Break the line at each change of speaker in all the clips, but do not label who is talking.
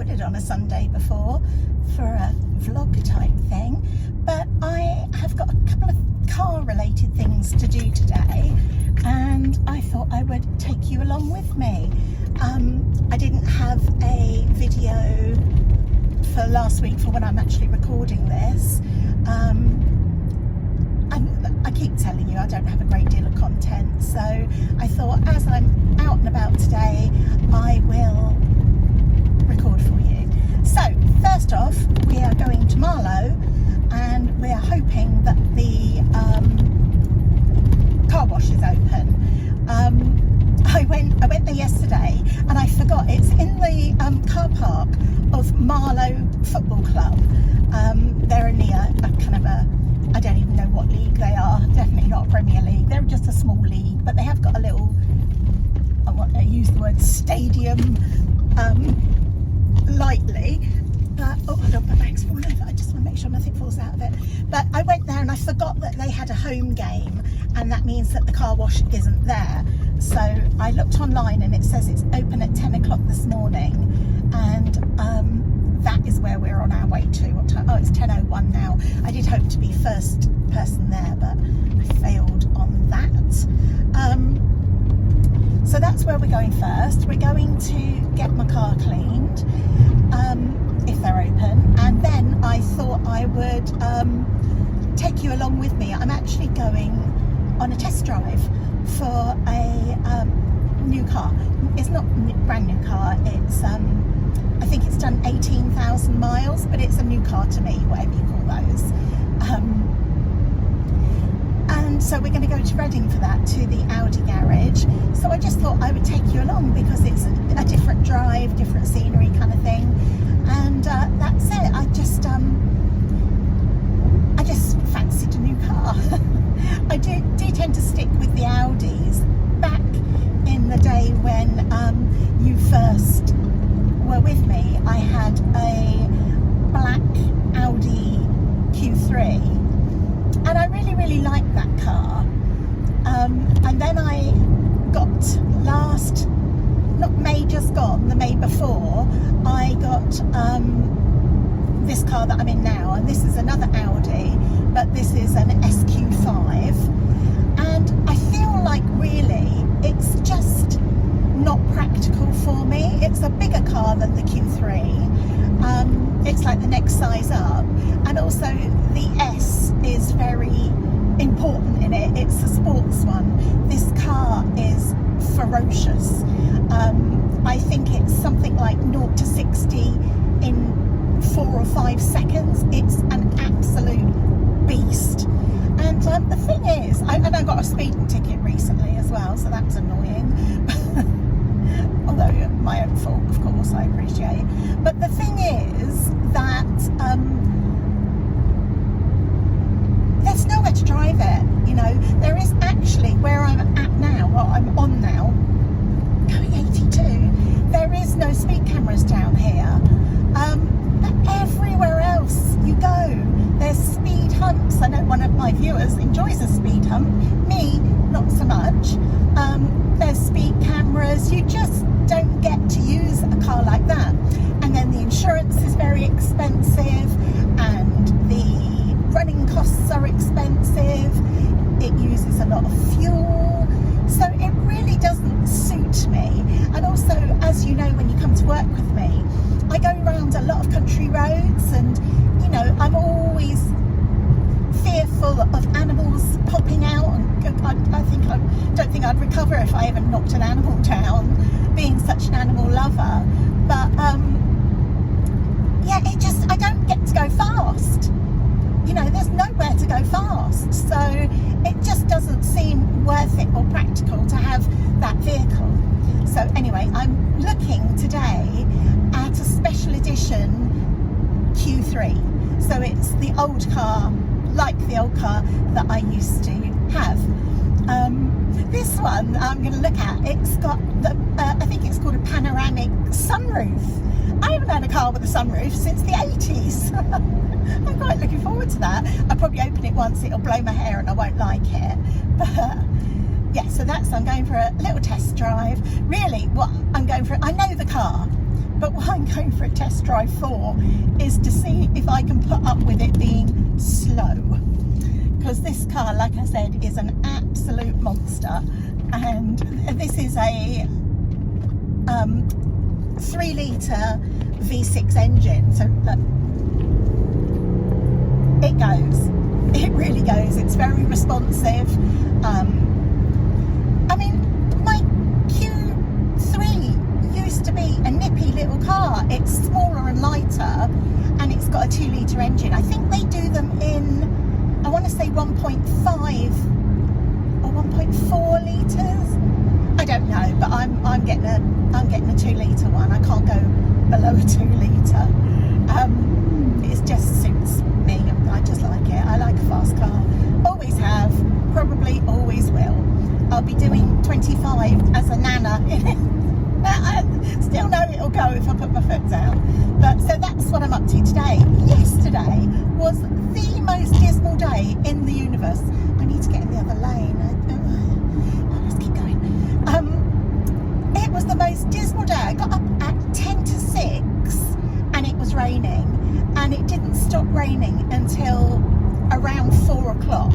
recorded on a Sunday before for a vlog type thing, but I have got a couple of car related things to do today, and I thought I would take you along with me. I didn't have a video for last week for when I'm actually recording this. I keep telling you I don't have a great deal of content, so I thought as I'm out and about today I will record for you. So first off, we are going to Marlow and we're hoping that the car wash is open. I went there yesterday and I forgot it's in the car park of Marlow Football Club. They're only a kind of a, I don't even know what league they are, definitely not a Premier League, they're just a small league, but they have got a little, I want to use the word stadium lightly, but oh, I don't want my bags falling over, I just want to make sure nothing falls out of it. But I went there and I forgot that they had a home game, and that means that the car wash isn't there. So I looked online and it says it's open at 10 o'clock this morning, and that is where we're on our way to. What time? Oh, it's 10:01 now. I did hope to be first person there, but I failed on that. So that's where we're going first. We're going to get my car cleaned, if they're open, and then I thought I would take you along with me. I'm actually going on a test drive for a new car. It's not a brand new car, it's I think it's done 18,000 miles, but it's a new car to me, whatever you call those. And so we're going to go to Reading for that, to the Audi garage. So I just thought I would take you along because it's a different drive, different scenery kind of thing. And that's it. I just fancied a new car. I do tend to stick with the Audis. Back in the day when you first were with me, I had a black Audi Q3, and I really liked that car. And then I got not May just gone, the May before, I got this car that I'm in now, and this is another Audi, but this is an SQ5, and I feel like really it's just not practical for me. It's a bigger car than the Q3. It's like the next size up, and also the S is very important in it. It's a sports one. This car is ferocious. I think it's something like 0 to 60 in 4 or 5 seconds. It's an absolute beast. And the thing is, I got a speeding ticket recently as well, so that was annoying. Although my own fault, of course, I appreciate. But the thing is that there's nowhere to drive it. You know, there is actually, where I'm at now, what I'm on now, going 82, there is no speed cameras down here. But everywhere else you go, there's speed humps. I know one of my viewers enjoys a speed hump, me not so much. There's speed cameras. You just don't get to use a car like that. And then the insurance is very expensive, and the running costs are expensive. It uses a lot of fuel, so it really doesn't suit me. And also, as you know, when you come to work with me, I go around a lot of country roads, and you know, I'm always fearful of animals popping out, and I don't think I'd recover if I ever knocked an animal down, being such an animal lover. But yeah, I don't get to go fast. You know, there's nowhere to go fast, so it just doesn't seem worth it or practical to have that vehicle. So anyway, I'm looking today at a special edition Q3. So it's the old car, like the old car that I used to have. This one I'm going to look at, it's got the, I think it's called a panoramic sunroof. I haven't had a car with a sunroof since the 80s. I'm quite looking forward to that. I'll probably open it once, it'll blow my hair and I won't like it. But yeah, so I'm going for a little test drive. Really, what I'm going for, I know the car, But what I'm going for a test drive for is to see if I can put up with it being slow. Because this car, like I said, is an absolute monster. And this is a 3-litre V6 engine. So look, it goes. It really goes. It's very responsive. I mean, my Q3 used to be a nippy little car. It's smaller and lighter, and it's got a 2-litre engine. I think they do them in, I want to say 1.5 or 1.4 litres. I don't know, but I'm getting a 2-litre one. I can't go below a 2-litre. It just suits me. I just like it. I like a fast car. Always have. Probably always will. I'll be doing 25 as a nana in it. I still know it'll go if I put my foot down. But so that's what I'm up to today. Yesterday was the most dismal day in the universe. I need to get in the other lane. Let's keep going. It was the most dismal day. I got up at 10 to 6 and it was raining, and it didn't stop raining until around 4 o'clock.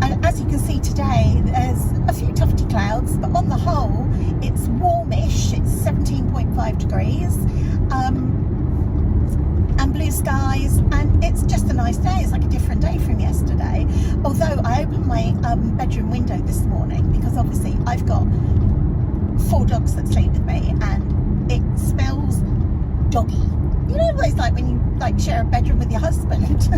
And as you can see today, there's a few tufty clouds, but on the whole, it's warmish. It's 17.5 degrees, and blue skies, and it's just a nice day. It's like a different day from yesterday. Although I opened my bedroom window this morning because obviously I've got 4 dogs that sleep with me, and it smells doggy. You know what it's like when you like share a bedroom with your husband.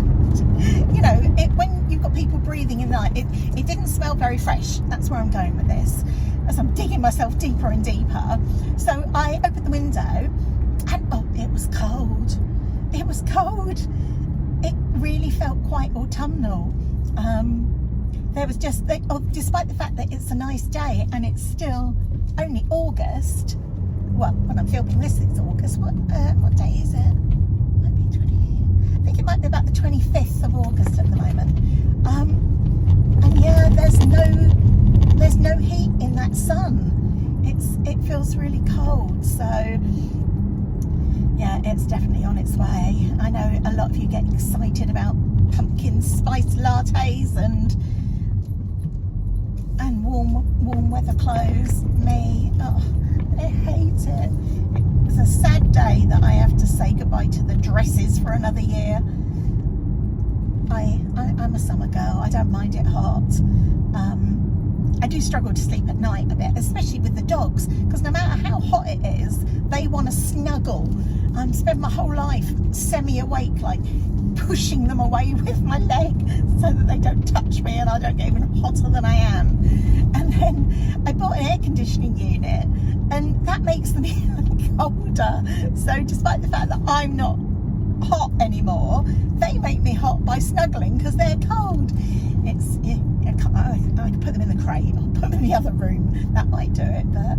You know, when you've got people breathing in the night, it didn't smell very fresh. That's where I'm going with this, as I'm digging myself deeper and deeper. So I opened the window, and oh, it was cold. It was cold. It really felt quite autumnal. There was just, despite the fact that it's a nice day and it's still only August. Well, when I'm filming this, it's August. What day is it? Might be 20. I think it might be about the 25th of August at the moment. And yeah, there's no heat in that sun. It feels really cold. So yeah, it's definitely on its way. I know a lot of you get excited about pumpkin spice lattes and warm weather clothes. Me, oh, I hate it. It's a sad day that I have to say goodbye to the dresses for another year. I'm a summer girl. I don't mind it hot. I do struggle to sleep at night a bit, especially with the dogs, because no matter how hot it is, they want to snuggle. I spend my whole life semi-awake, like pushing them away with my leg so that they don't touch me and I don't get even hotter than I am. And then I bought an air conditioning unit, and that makes them even colder. So despite the fact that I'm not hot anymore, they make me hot by snuggling because they're cold. I can put them in the crate or put them in the other room. That might do it, but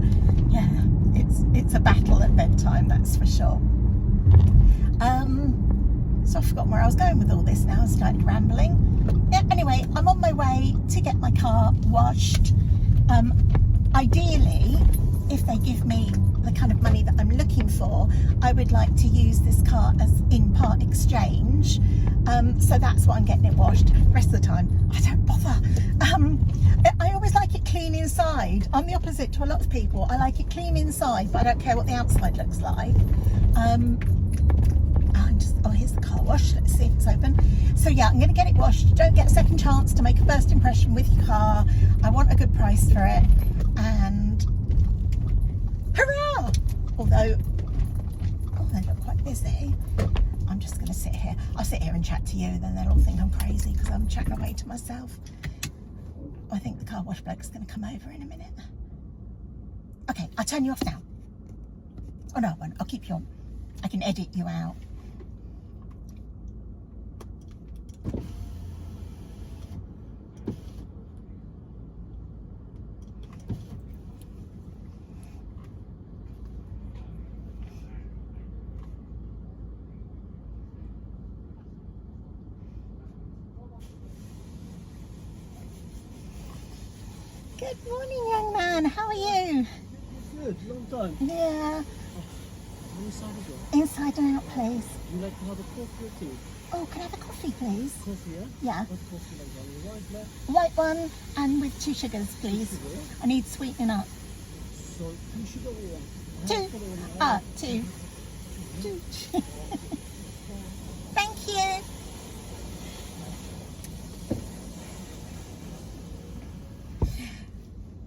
yeah, it's a battle at bedtime, that's for sure. So I've forgotten where I was going with all this now. I started rambling. Yeah, anyway, I'm on my way to get my car washed. Ideally, if they give me the kind of money that I'm looking for, I would like to use this car as in part exchange. So that's why I'm getting it washed. The rest of the time, I don't bother. I always like it clean inside. I'm the opposite to a lot of people. I like it clean inside, but I don't care what the outside looks like. Oh, here's the car wash. Let's see if it's open. So yeah, I'm going to get it washed. Don't get a second chance to make a first impression with your car. I want a good price for it. And hurrah! Although, oh, they look quite busy. I'm just going to sit here. I'll sit here and chat to you, then they'll all think I'm crazy because I'm chatting away to myself. I think the car wash bloke's going to come over in a minute. Okay, I'll turn you off now. Oh no, I won't. I'll keep you on. I can edit you out. Good morning, young man. How are you?
Good, long time.
Yeah.
Inside as well.
Inside and out, please.
Would you like to have a coffee or tea?
Oh, can I have a coffee, please?
Coffee, yeah?
Yeah.
What coffee like that? White, black?
White one and with 2 sugars, please.
Sugar?
I need sweetening up.
So, 2 sugar or 1?
2. Ah, 2. 2. Thank you.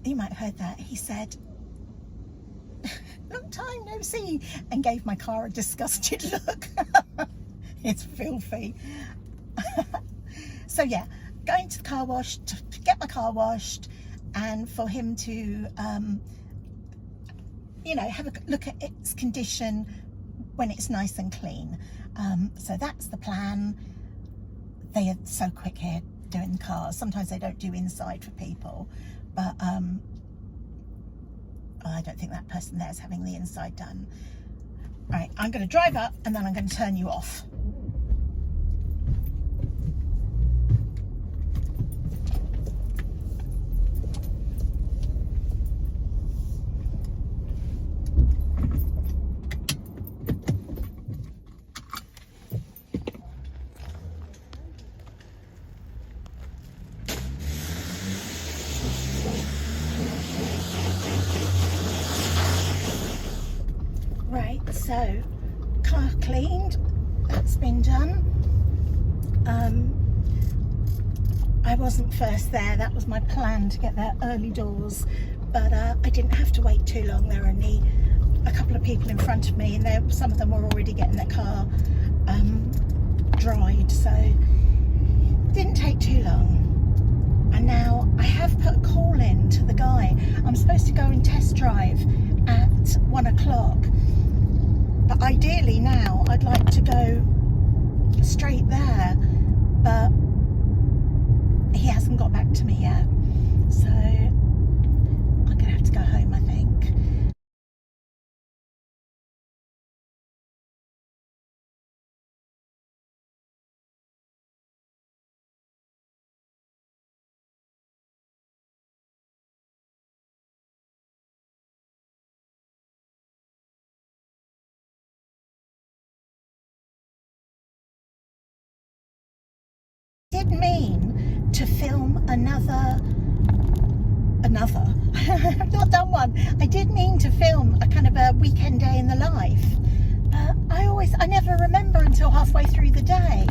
You might have heard that. He said, long time no see, and gave my car a disgusted look. It's filthy. So yeah, going to the car wash to get my car washed, and for him to you know, have a look at its condition when it's nice and clean. So that's the plan. They are so quick here doing cars. Sometimes they don't do inside for people, but I don't think that person there is having the inside done. Right, I'm going to drive up and then I'm going to turn you off. Right, so car cleaned, that's been done. I wasn't first there, that was my plan, to get there early doors, but I didn't have to wait too long. There were only a couple of people in front of me, and some of them were already getting their car dried, so it didn't take too long. And now I have put a call in to the guy. I'm supposed to go and test drive at 1 o'clock. But ideally now I'd like to go straight there, but he hasn't got back to me yet, so I'm gonna have to go home, I think. Did mean to film another I've not done one. I did mean to film a kind of a weekend day in the life, but I never remember until halfway through the day,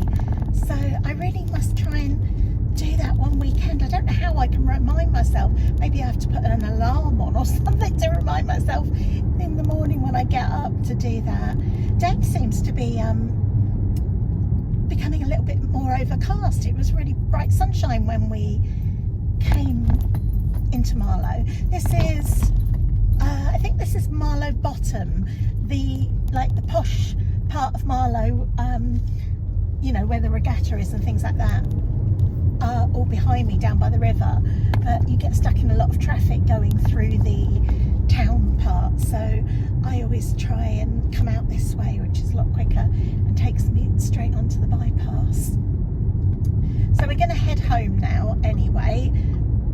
so I really must try and do that one weekend. I don't know how I can remind myself. Maybe I have to put an alarm on or something to remind myself in the morning when I get up to do that. Day seems to be becoming a little bit more overcast. It was really bright sunshine when we came into Marlow. This is I think this is Marlow Bottom, the posh part of Marlow, you know, where the regatta is and things like that, are all behind me down by the river, but you get stuck in a lot of traffic going through the town part, so I always try and come out this way, which is a lot quicker and takes me straight onto the bypass. So we're going to head home now anyway.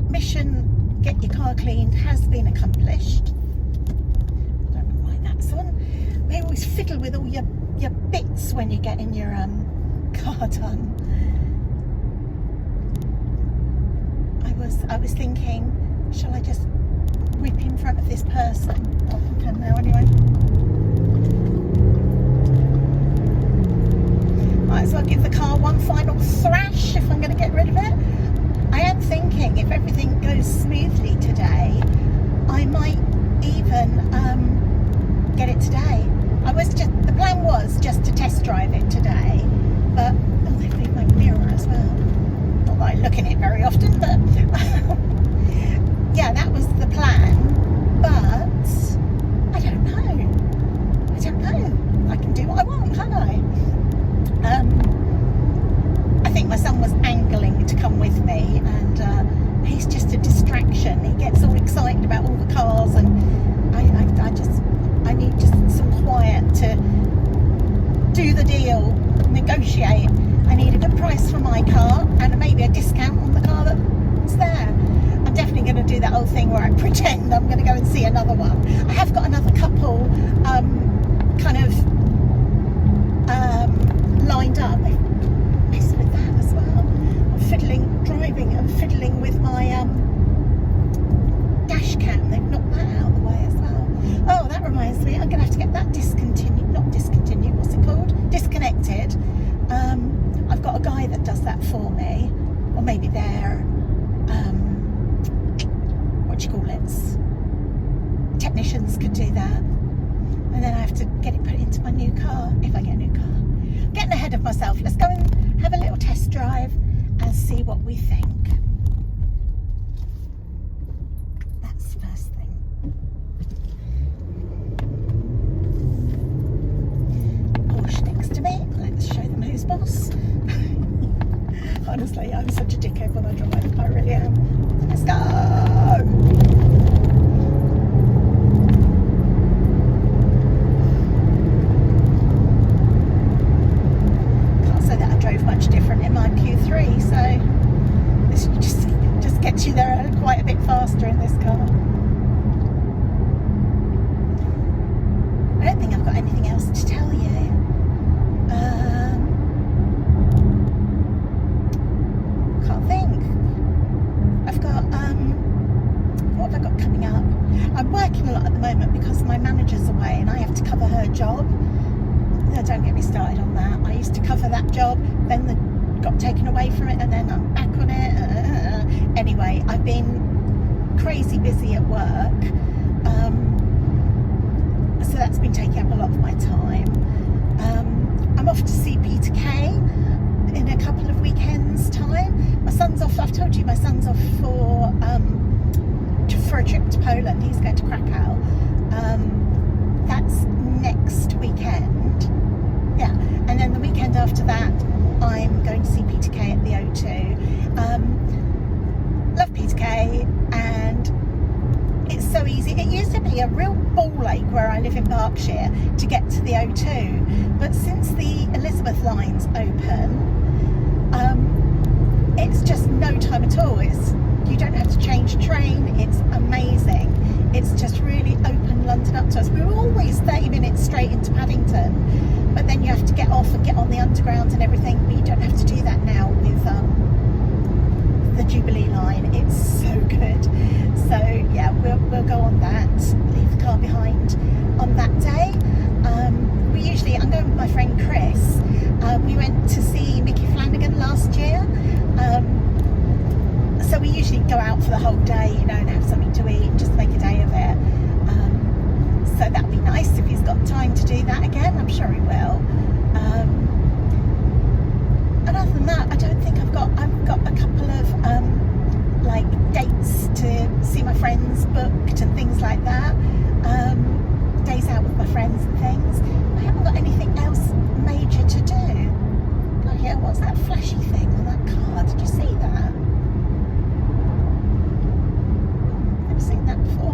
Mission get your car cleaned has been accomplished. I don't know why that's on. They always fiddle with all your bits when you're getting your car done. I was thinking, shall I just whip in front of this person? I think I can now anyway. Might as well give the car one final thrash if I'm going to get rid of it. I am thinking if everything goes smoothly today, I might even get it today. The plan was just to test drive it today, but oh, they've moved my mirror as well. Not that I look in it very often, but yeah, that was the plan. But I don't know. I can do what I want, can't I? I think my son was angling to come with me, and he's just a distraction. He gets all excited about all the cars, and I need just some quiet to do the deal, negotiate. I need a good price for my car and maybe a discount on the car that's there. I'm definitely going to do that whole thing where I pretend I'm going to go and see another one. I have got another couple kind of does that for me, or maybe their what do you call it, technicians could do that, and then I have to get it put into my new car if I get a new car. Getting ahead of myself. Let's go and have a little test drive and see what we think. That's the first thing. Porsche next to me. Let's show them who's boss. Honestly, I'm such a dickhead when I drive. I really am. Let's go! Can't say that I drove much different in my Q3, so this just gets you there quite a bit faster in this car. I don't think I've got anything else to tell you. Can't think. I've got what have I got coming up? I'm working a lot at the moment because my manager's away and I have to cover her job. Don't get me started on that. I used to cover that job, then got taken away from it, and then I'm back on it. Anyway, I've been crazy busy at work, so that's been taking up a lot of my time. I'm off to see Peter Kay in a couple of weekends' time. My son's off. I've told you my son's off for a trip to Poland. He's going to Krakow. That's next weekend. Yeah, and then the weekend after that, I'm going to see Peter Kay at the O2. Love Peter Kay, and it's so easy. It used to be a real ball ache where I live in Berkshire to get to the O2, but since the Elizabeth line's open, it's just no time at all. You don't have to change train. It's amazing. It's just really opened London up to us. We were always 30 minutes straight into Paddington, but then you have to get off and get on the underground and everything, but you don't have to do that now with the Jubilee line. It's so good. So yeah, we'll go on that, leave the car behind on that day. I'm going with my friend Chris. We went to see Mickey Flanagan last year, so we usually go out for the whole day, you know, and have something to eat and just make a day of it. So that'd be nice if he's got time to do that again. I'm sure he will. And other than that, I don't think I've got a couple of like dates to see my friends booked and things like that. Days out with my friends and things. I haven't got anything else major to do. Oh yeah, what's that flashy thing on that car? Did you see that? Never seen that before.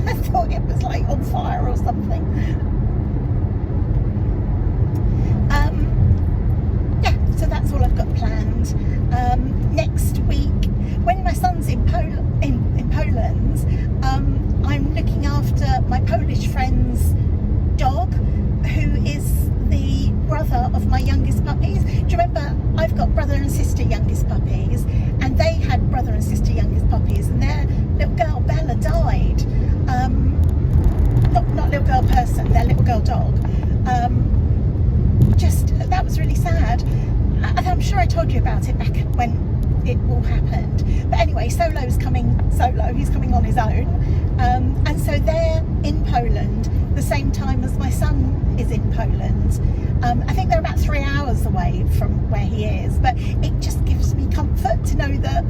I thought it was like on fire or something. Yeah, so that's all I've got planned. Next week, when my son's in Poland, I'm looking after my Polish friend's dog, who is the brother of my youngest puppies. Do you remember I've got brother and sister youngest puppies, and they had brother and sister youngest puppies, and their little girl Bella died. Not little girl person, their little girl dog. That was really sad. I'm sure I told you about it back when it all happened. But anyway, Solo's coming solo, he's coming on his own. And so they're in Poland the same time as my son is in Poland. I think they're about 3 hours away from where he is, but it just gives me comfort to know that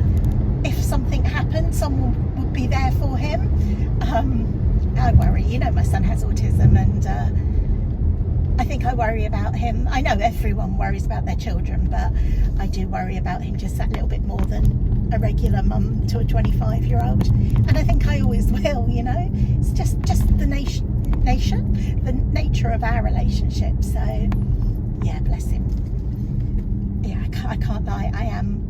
if something happened, someone would be there for him. I worry, you know, my son has autism, and I think I worry about him. I know everyone worries about their children, but I do worry about him just that little bit more than a regular mum to a 25-year-old. And I think I always will, you know. It's just the nature of our relationship. So, yeah, bless him. Yeah, I can't lie. I am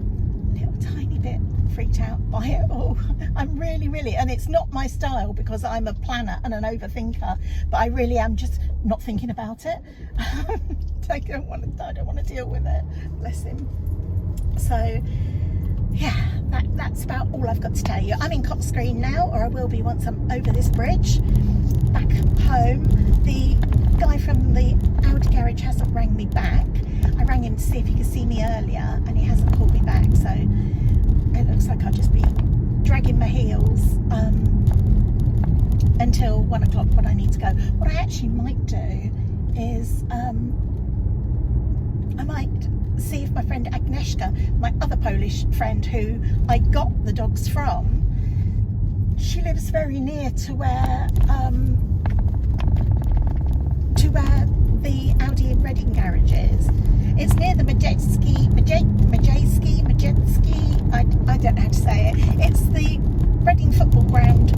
a little tiny bit freaked out by it all. I'm really, and it's not my style because I'm a planner and an overthinker, but I really am just not thinking about it. I don't want to deal with it. Bless him. So yeah, that's about all I've got to tell you. I'm in Coxgreen now, or I will be once I'm over this bridge. Back home, the guy from the Audi garage hasn't rang me back. I rang him to see if he could see me earlier, and he hasn't called me back, so it looks like I'll just be dragging my heels until 1 o'clock when I need to go. What I actually might do is I might see if my friend Agnieszka, my other Polish friend who I got the dogs from, she lives very near to where the Audi in Reading garage is. It's near the Majetski, I don't know how to say it. It's the Reading football ground,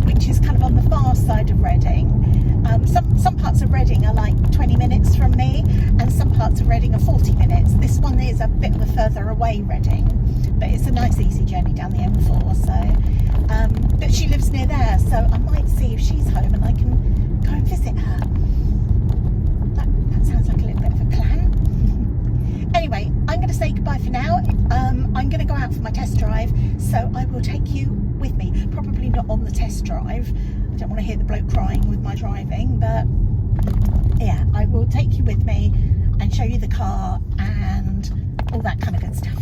which is kind of on the far side of Reading. Some parts of Reading are like 20 minutes from me, and some parts of Reading are 40 minutes. This one is a bit of a further away Reading, but it's a nice easy journey down the M4. So, but she lives near there, so I might see if she's home and I can go and visit her. That sounds like a little bit of a plan. Anyway, I'm going to say goodbye for now. I'm going to go out for my test drive, so I will take you with me. Probably not on the test drive. I don't want to hear the bloke crying with my driving, but yeah, I will take you with me and show you the car and all that kind of good stuff.